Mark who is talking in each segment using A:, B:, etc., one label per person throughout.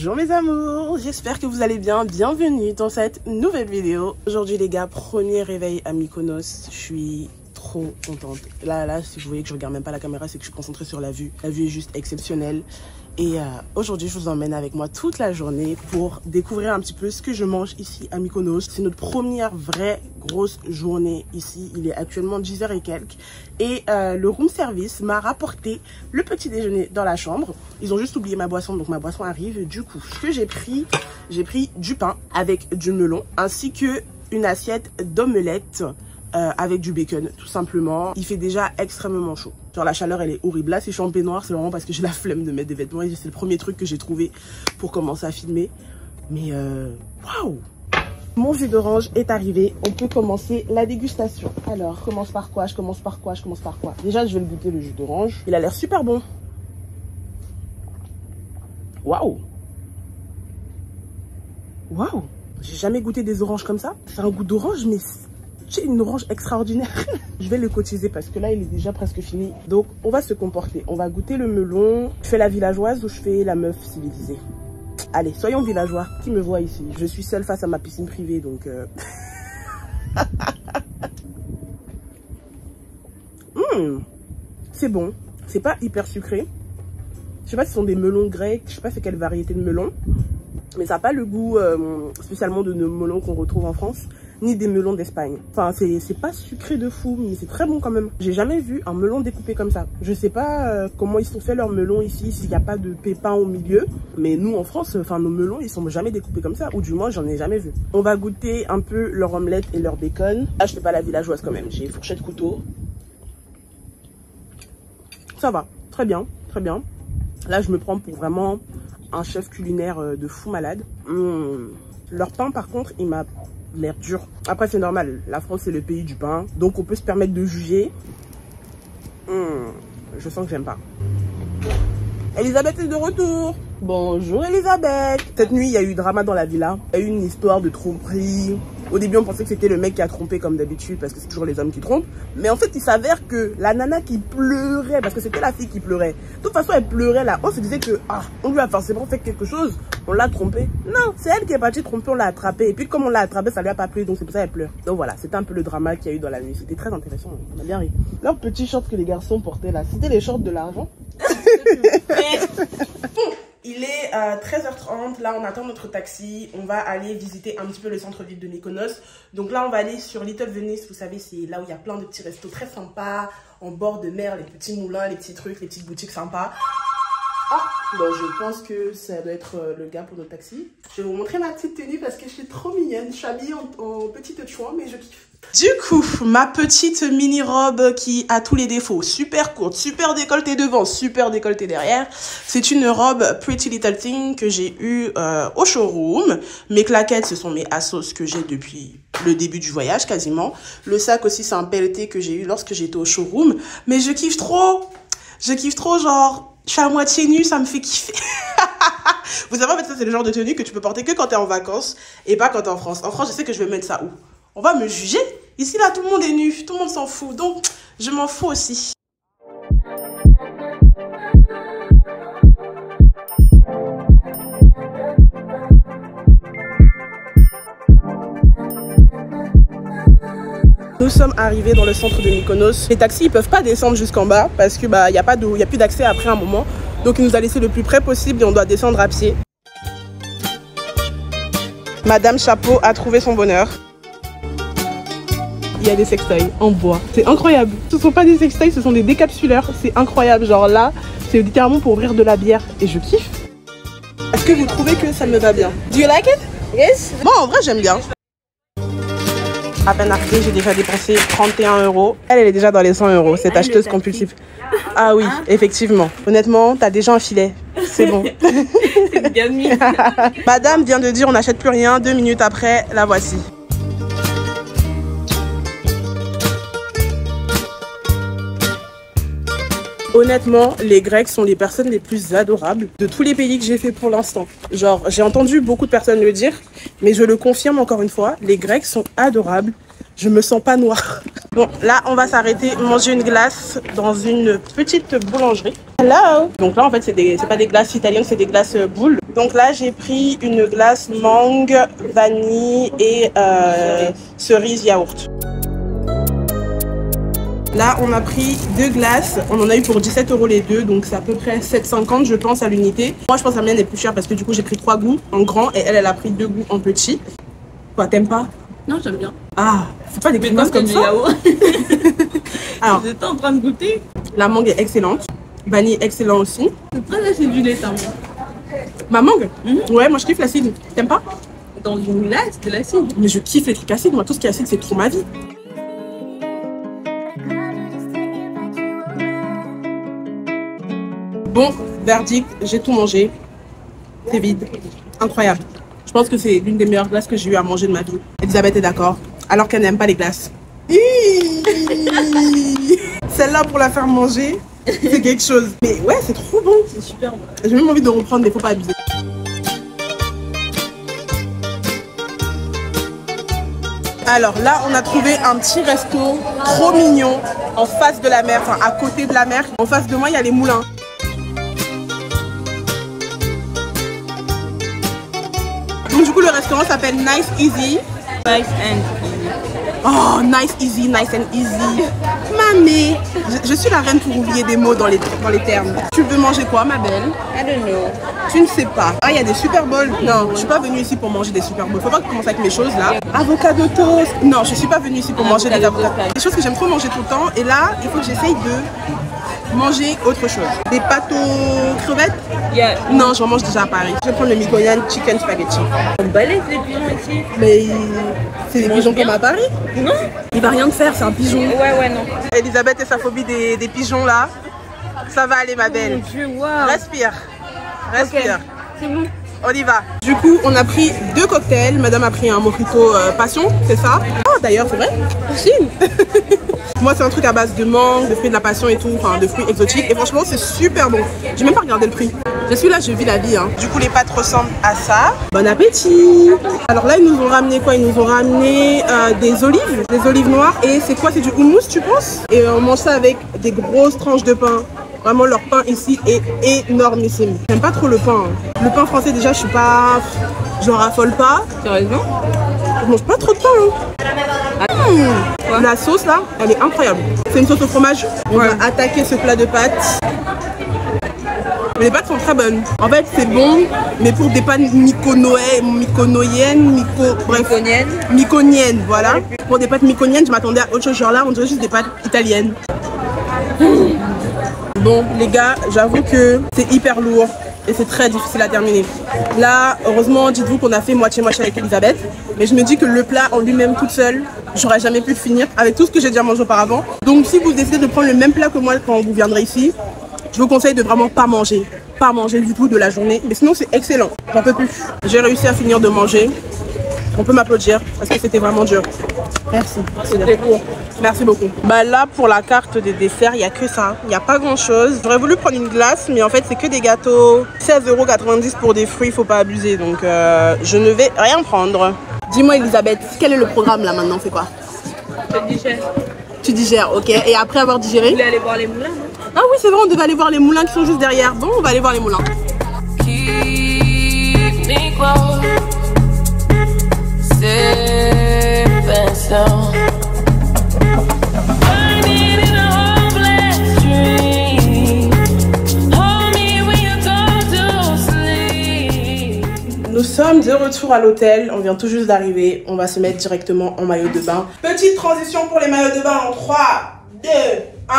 A: Bonjour mes amours, j'espère que vous allez bien, bienvenue dans cette nouvelle vidéo. Aujourd'hui les gars, premier réveil à Mykonos, je suis trop contente. Là, si vous voyez que je regarde même pas la caméra, c'est que je suis concentrée sur la vue. La vue est juste exceptionnelle. Et aujourd'hui, je vous emmène avec moi toute la journée pour découvrir un petit peu ce que je mange ici à Mykonos. C'est notre première vraie grosse journée ici. Il est actuellement 10h et quelques. Et le room service m'a rapporté le petit déjeuner dans la chambre. Ils ont juste oublié ma boisson, donc ma boisson arrive. Du coup, ce que j'ai pris du pain avec du melon, ainsi que une assiette d'omelette avec du bacon, tout simplement. Il fait déjà extrêmement chaud. Genre la chaleur elle est horrible. Là si je suis en peignoir, c'est vraiment parce que j'ai la flemme de mettre des vêtements et c'est le premier truc que j'ai trouvé pour commencer à filmer. Mais waouh! Mon jus d'orange est arrivé, on peut commencer la dégustation. Alors, je commence par quoi? Déjà je vais le goûter le jus d'orange. Il a l'air super bon. Waouh! Waouh! J'ai jamais goûté des oranges comme ça. C'est un goût d'orange mais c'est une orange extraordinaire. Je vais le cotiser parce que là il est déjà presque fini. Donc on va se comporter. On va goûter le melon. Je fais la villageoise ou je fais la meuf civilisée? Allez, soyons villageois. Qui me voit ici? Je suis seule face à ma piscine privée donc c'est bon. C'est pas hyper sucré. Je sais pas si ce sont des melons grecs. Je sais pas c'est quelle variété de melon. Mais ça n'a pas le goût spécialement de nos melons qu'on retrouve en France, ni des melons d'Espagne. Enfin, c'est pas sucré de fou, mais c'est très bon quand même. J'ai jamais vu un melon découpé comme ça. Je sais pas comment ils sont faits leurs melons ici, s'il n'y a pas de pépins au milieu. Mais nous, en France, enfin nos melons, ils sont jamais découpés comme ça. Ou du moins, j'en ai jamais vu. On va goûter un peu leur omelette et leur bacon. Là, je fais pas la villageoise quand même. J'ai fourchette couteau. Ça va, très bien, très bien. Là, je me prends pour vraiment un chef culinaire de fou malade. Leur pain par contre il m'a l'air dur. Après c'est normal, la France c'est le pays du pain, donc on peut se permettre de juger. Je sens que j'aime pas. Elisabeth est de retour. Bonjour Elisabeth. Cette nuit il y a eu drama dans la villa. Il y a eu une histoire de tromperie. Au début on pensait que c'était le mec qui a trompé comme d'habitude parce que c'est toujours les hommes qui trompent. Mais en fait il s'avère que la nana qui pleurait, parce que c'était la fille qui pleurait. De toute façon elle pleurait là. On se disait que on lui a forcément fait quelque chose. On l'a trompée. Non, c'est elle qui est partie tromper, on l'a attrapée. Et puis comme on l'a attrapée, ça lui a pas plu. Donc c'est pour ça qu'elle pleure. Donc voilà, c'était un peu le drama qu'il y a eu dans la nuit. C'était très intéressant. On a bien ri. Leur petit short que les garçons portaient là, c'était les shorts de l'argent. Il est 13h30, là on attend notre taxi, on va aller visiter un petit peu le centre-ville de Mykonos. Donc là on va aller sur Little Venice, vous savez c'est là où il y a plein de petits restos très sympas, en bord de mer, les petits moulins, les petits trucs, les petites boutiques sympas. Bon je pense que ça doit être le gars pour notre taxi. Je vais vous montrer ma petite tenue parce que je suis trop mignonne, je suis habillée en petite chouin mais je kiffe. Du coup, ma petite mini-robe qui a tous les défauts, super courte, super décolletée devant, super décolletée derrière. C'est une robe Pretty Little Thing que j'ai eue au showroom. Mes claquettes, ce sont mes Asos que j'ai depuis le début du voyage quasiment. Le sac aussi, c'est un pelleté que j'ai eu lorsque j'étais au showroom. Mais je kiffe trop, genre, je suis à moitié nue, ça me fait kiffer. Vous savez, en fait, ça, c'est le genre de tenue que tu peux porter que quand t'es en vacances et pas quand t'es en France. En France, je sais que je vais mettre ça où? On va me juger. Ici, là, tout le monde est nu. Tout le monde s'en fout. Donc, je m'en fous aussi. Nous sommes arrivés dans le centre de Mykonos. Les taxis, ils peuvent pas descendre jusqu'en bas parce que y a plus d'accès après un moment. Donc, il nous a laissé le plus près possible et on doit descendre à pied. Madame Chapeau a trouvé son bonheur. Il y a des sextoys en bois. C'est incroyable. Ce ne sont pas des sextoys, ce sont des décapsuleurs. C'est incroyable. Genre là, c'est littéralement pour ouvrir de la bière. Et je kiffe. Est-ce que vous trouvez que ça me va bien? Do you like it? Yes. Bon, en vrai, j'aime bien. À peine arrivée, j'ai déjà dépensé 31 €. Elle est déjà dans les 100 €, cette acheteuse compulsive. Ah oui, effectivement. Honnêtement, t'as déjà un filet. C'est bon. C'est bien mis. Madame vient de dire on n'achète plus rien. 2 minutes après, la voici. Honnêtement, les Grecs sont les personnes les plus adorables de tous les pays que j'ai fait pour l'instant. Genre, j'ai entendu beaucoup de personnes le dire, mais je le confirme encore une fois, les Grecs sont adorables. Je me sens pas noire. Bon, là, on va s'arrêter manger une glace dans une petite boulangerie. Hello! Donc là, en fait, c'est pas des glaces italiennes, c'est des glaces boules. Donc là, j'ai pris une glace mangue, vanille et cerise yaourt. Là, on a pris 2 glaces. On en a eu pour 17 € les deux. Donc, c'est à peu près 7,50 je pense à l'unité. Moi, je pense que la mienne est plus chère parce que du coup, j'ai pris 3 goûts en grand et elle a pris 2 goûts en petit. Quoi, t'aimes pas?
B: Non, j'aime bien.
A: Ah, faut pas des grimaces comme ça. Alors,
B: j'étais en train de goûter.
A: La mangue est excellente. Vanille excellent aussi.
B: C'est très acidulé, ça.
A: Ma mangue? Ouais, moi je kiffe l'acide. T'aimes pas?
B: Dans une glace, de l'acide.
A: Mais je kiffe les trucs acides. Moi, tout ce qui est acide, c'est trop ma vie. Bon, verdict, j'ai tout mangé. C'est vide. Incroyable. Je pense que c'est l'une des meilleures glaces que j'ai eu à manger de ma vie. Elisabeth est d'accord, alors qu'elle n'aime pas les glaces. Celle-là, pour la faire manger, c'est quelque chose. Mais ouais, c'est trop bon.
B: C'est super bon.
A: J'ai même envie de reprendre, mais faut pas abuser. Alors là, on a trouvé un petit resto trop mignon en face de la mer, enfin à côté de la mer. En face de moi, il y a les moulins. Donc du coup, le restaurant s'appelle Nice Easy.
B: Nice and easy.
A: Oh, nice easy, nice and easy. Mamie, je suis la reine pour oublier des mots dans les termes. Tu veux manger quoi, ma belle?
B: I don't know.
A: Tu ne sais pas. Ah, il y a des super bowls. Non, je suis pas venue ici pour manger des super bowls. Faut pas commencer avec mes choses là. Avocado toast. Non, je suis pas venue ici pour manger des avocados. Des choses que j'aime trop manger tout le temps. Et là, il faut que j'essaye de manger autre chose. Des pâtes aux crevettes?
B: Yeah.
A: Non, j'en mange déjà à Paris. Je vais prendre le Mikoyan Chicken Spaghetti.
B: On balèze les pigeons ici.
A: Mais c'est des pigeons comme à Paris?
B: Non.
A: Il va rien te faire, c'est un pigeon.
B: Ouais, non.
A: Elisabeth et sa phobie des pigeons là. Ça va aller, ma belle.
B: Mon Dieu, wow.
A: Respire. Respire.
B: Okay. C'est bon.
A: On y va. Du coup, on a pris 2 cocktails. Madame a pris un mojito passion, c'est ça? Ah, d'ailleurs, c'est vrai? Chine. Moi, c'est un truc à base de mangue, de fruits de la passion et tout, enfin de fruits exotiques. Et franchement, c'est super bon. J'ai même pas regardé le prix. Je suis là, je vis la vie. Hein. Du coup, les pâtes ressemblent à ça. Bon appétit. Alors là, ils nous ont ramené quoi? Ils nous ont ramené des olives noires. Et c'est quoi? C'est du houmous, tu penses? Et on mange ça avec des grosses tranches de pain. Vraiment, leur pain ici est énormissime. J'aime pas trop le pain. Hein. Le pain français, déjà, je suis pas... J'en raffole pas.
B: Sérieusement?
A: Je mange pas trop de pain. Hein. La sauce, là, elle est incroyable. C'est une sauce au fromage. On va attaquer ce plat de pâtes. Les pâtes sont très bonnes. En fait, c'est bon, mais pour des pâtes myconiennes, voilà. Pour des pâtes myconiennes, je m'attendais à autre chose. Genre là, on dirait juste des pâtes italiennes. Bon, les gars, j'avoue que c'est hyper lourd et c'est très difficile à terminer. Là, heureusement, dites-vous qu'on a fait moitié-moitié avec Elisabeth. Mais je me dis que le plat en lui-même toute seule, j'aurais jamais pu le finir avec tout ce que j'ai déjà mangé auparavant. Donc, si vous décidez de prendre le même plat que moi quand vous viendrez ici, je vous conseille de vraiment pas manger du tout de la journée. Mais sinon, c'est excellent. J'en peux plus. J'ai réussi à finir de manger. On peut m'applaudir parce que c'était vraiment dur. Merci. C'était court. Merci beaucoup. Bah là, pour la carte des desserts, il n'y a que ça. Il n'y a pas grand-chose. J'aurais voulu prendre une glace, mais en fait, c'est que des gâteaux. 16,90 € pour des fruits, faut pas abuser. Donc, je ne vais rien prendre. Dis-moi, Elisabeth, quel est le programme là maintenant? C'est quoi?
B: Je digère.
A: Tu digères, ok. Et après avoir digéré?
B: Vous voulez aller voir les moulins?
A: Ah oui, c'est vrai, on devait aller voir les moulins qui sont juste derrière. Bon, on va aller voir les moulins. Nous sommes de retour à l'hôtel, on vient tout juste d'arriver, on va se mettre directement en maillot de bain. Petite transition pour les maillots de bain en 3, 2, 1.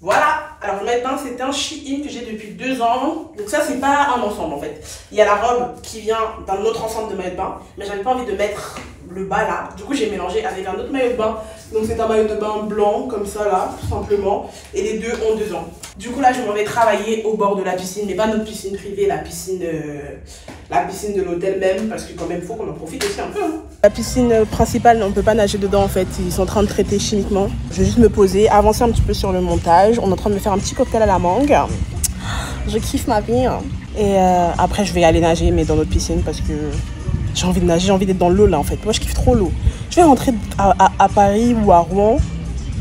A: Voilà, alors le maillot de bain c'est un Shein que j'ai depuis 2 ans. Donc ça c'est pas un ensemble en fait. Il y a la robe qui vient d'un autre ensemble de maillot de bain, mais j'avais pas envie de mettre le bas là. Du coup j'ai mélangé avec un autre maillot de bain. Donc c'est un maillot de bain blanc comme ça là, tout simplement. Et les deux ont 2 ans. Du coup là je m'en vais travailler au bord de la piscine, mais pas notre piscine privée, la piscine de l'hôtel même, parce que quand même faut qu'on en profite aussi un peu. Hein. La piscine principale, on peut pas nager dedans en fait, ils sont en train de traiter chimiquement. Je vais juste me poser, avancer un petit peu sur le montage. On est en train de me faire un petit cocktail à la mangue. Je kiffe ma vie. Hein. Et après je vais aller nager, mais dans notre piscine parce que j'ai envie de nager, j'ai envie d'être dans l'eau là en fait. Moi je kiffe trop l'eau. Je vais rentrer à Paris ou à Rouen,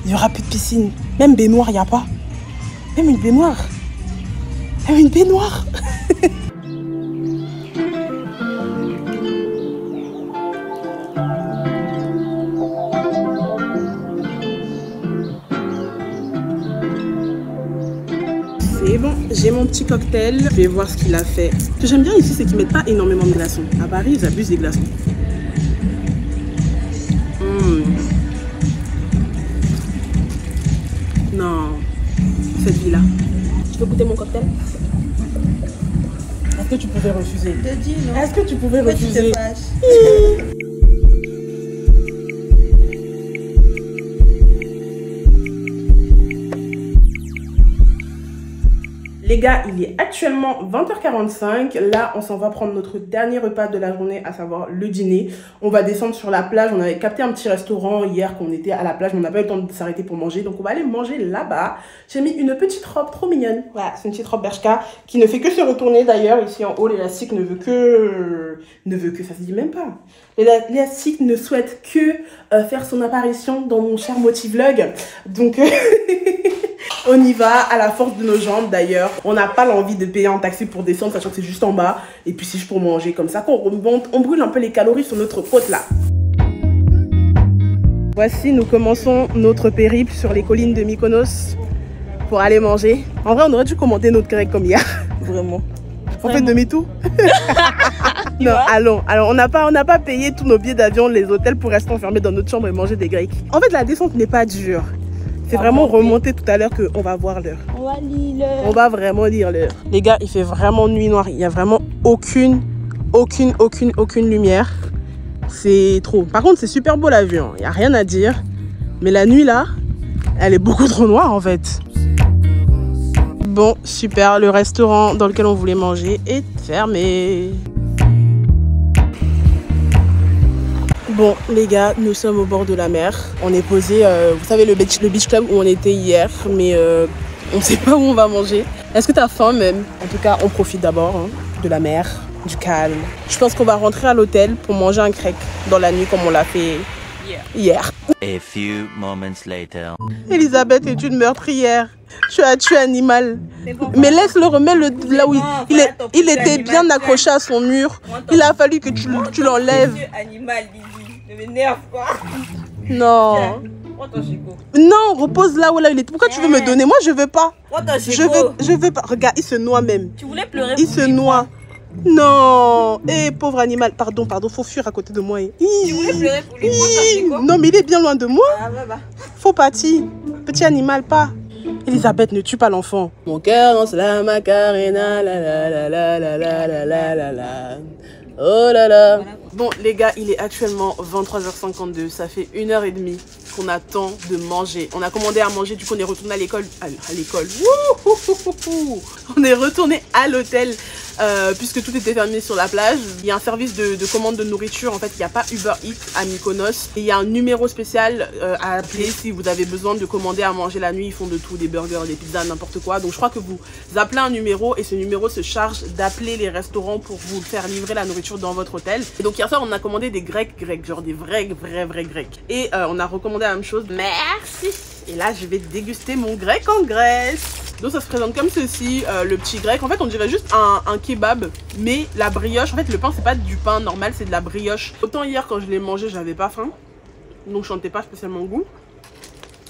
A: il y aura plus de piscine. Même baignoire, il n'y a pas. Même une baignoire. Même une baignoire. Mais bon, j'ai mon petit cocktail. Je vais voir ce qu'il a fait. Ce que j'aime bien ici, c'est qu'ils mettent pas énormément de glaçons. À Paris, ils abusent des glaçons. Non, cette vie-là. Tu peux goûter mon cocktail? Est-ce que tu pouvais refuser?
B: Je te dis non.
A: Est-ce que tu pouvais refuser? Les gars, il est actuellement 20h45. Là, on s'en va prendre notre dernier repas de la journée, à savoir le dîner. On va descendre sur la plage. On avait capté un petit restaurant hier qu'on était à la plage, mais on n'a pas eu le temps de s'arrêter pour manger. Donc, on va aller manger là-bas. J'ai mis une petite robe trop mignonne. Voilà, c'est une petite robe Bershka qui ne fait que se retourner d'ailleurs. Ici en haut, l'élastique ne veut que... ça se dit même pas. L'élastique ne souhaite que faire son apparition dans mon cher motivlog. Donc... On y va à la force de nos jambes d'ailleurs. On n'a pas l'envie de payer un taxi pour descendre, sachant que c'est juste en bas. Et puis c'est juste pour manger comme ça. Quand on remonte, on brûle un peu les calories sur notre côte là. Voici, nous commençons notre périple sur les collines de Mykonos pour aller manger. En vrai, on aurait dû commander notre grec comme hier.
B: Vraiment.
A: On fait demi-tour. Non, allons. Alors, on n'a pas payé tous nos billets d'avion, les hôtels pour rester enfermés dans notre chambre et manger des grecs. En fait, la descente n'est pas dure. C'est vraiment remonter tout à l'heure qu'on va voir l'heure.
B: On va lire l'heure.
A: On va vraiment lire l'heure. Les gars, il fait vraiment nuit noire. Il n'y a vraiment aucune lumière. C'est trop. Par contre, c'est super beau la vue. Il n'y a rien à dire. Mais la nuit là, elle est beaucoup trop noire en fait. Bon, super. Le restaurant dans lequel on voulait manger est fermé. Bon les gars, nous sommes au bord de la mer. On est posé, vous savez le beach club où on était hier, mais on ne sait pas où on va manger. Est-ce que tu as faim même? En tout cas, on profite d'abord hein, de la mer, du calme. Je pense qu'on va rentrer à l'hôtel pour manger un grec dans la nuit comme on l'a fait hier.
C: A few moments later.
A: Elisabeth est une meurtrière. Tu as tué animal. Mais laisse-le, remets-le là où il était bien accroché à son mur. Il a fallu que tu l'enlèves.
B: Animal, Lily. Ne m'énerve quoi.
A: Non. Non, repose là où là il est. Pourquoi tu veux me donner? Moi je veux pas. Je veux pas. Regarde, il se noie même.
B: Tu voulais pleurer.
A: Il se noie. Non. Eh pauvre animal. Pardon, faut fuir à côté de moi.
B: Tu voulais pleurer pour lui.
A: Non mais il est bien loin de moi.
B: Ah, bah.
A: Faut partir. Petit animal, pas. Elisabeth, ne tue pas l'enfant. Mon cœur lance la macarena, la la la la la la la la la la. Oh là là. Bon les gars, il est actuellement 23h52. Ça fait 1h30 qu'on attend de manger. On a commandé à manger, du coup on est retourné à l'école. On est retourné à l'hôtel puisque tout était fermé sur la plage. Il y a un service de commande de nourriture. En fait, il n'y a pas Uber Eats à Mykonos. Et il y a un numéro spécial à appeler si vous avez besoin de commander à manger la nuit. Ils font de tout, des burgers, des pizzas, n'importe quoi. Donc je crois que vous appelez un numéro et ce numéro se charge d'appeler les restaurants pour vous faire livrer la nourriture dans votre hôtel. Et donc hier soir, on a commandé des grecs, genre des vrais grecs. Et on a recommandé la même chose. Merci. Et là, je vais déguster mon grec en Grèce. Donc ça se présente comme ceci, le petit grec. En fait, on dirait juste un kebab, mais la brioche. En fait, le pain, c'est pas du pain normal, c'est de la brioche. Autant hier, quand je l'ai mangé, j'avais pas faim. Donc je sentais pas spécialement goût.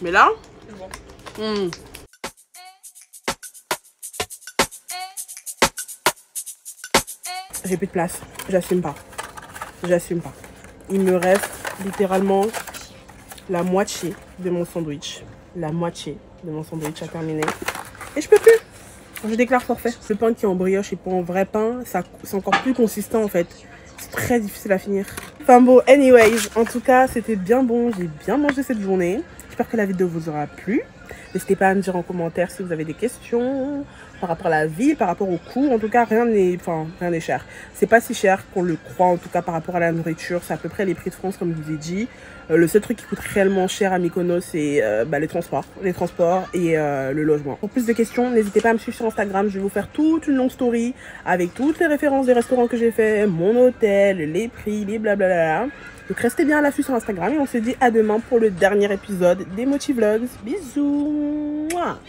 A: Mais là, j'ai plus de place. J'assume pas. Il me reste littéralement la moitié de mon sandwich. La moitié de mon sandwich à terminer. Et je peux plus. Je déclare forfait. Le pain qui est en brioche et pas en vrai pain, c'est encore plus consistant en fait. C'est très difficile à finir. Enfin bon, anyways, en tout cas, c'était bien bon. J'ai bien mangé cette journée. J'espère que la vidéo vous aura plu. N'hésitez pas à me dire en commentaire si vous avez des questions par rapport à la ville, par rapport au coût. En tout cas, rien n'est cher. C'est pas si cher qu'on le croit, en tout cas par rapport à la nourriture. C'est à peu près les prix de France, comme je vous ai dit. Le seul truc qui coûte réellement cher à Mykonos, c'est les transports et le logement. Pour plus de questions, n'hésitez pas à me suivre sur Instagram. Je vais vous faire toute une longue story avec toutes les références des restaurants que j'ai fait, mon hôtel, les prix, les blablabla. Donc restez bien à l'affût sur Instagram et on se dit à demain pour le dernier épisode des motivlogs. Bisous. Mouah.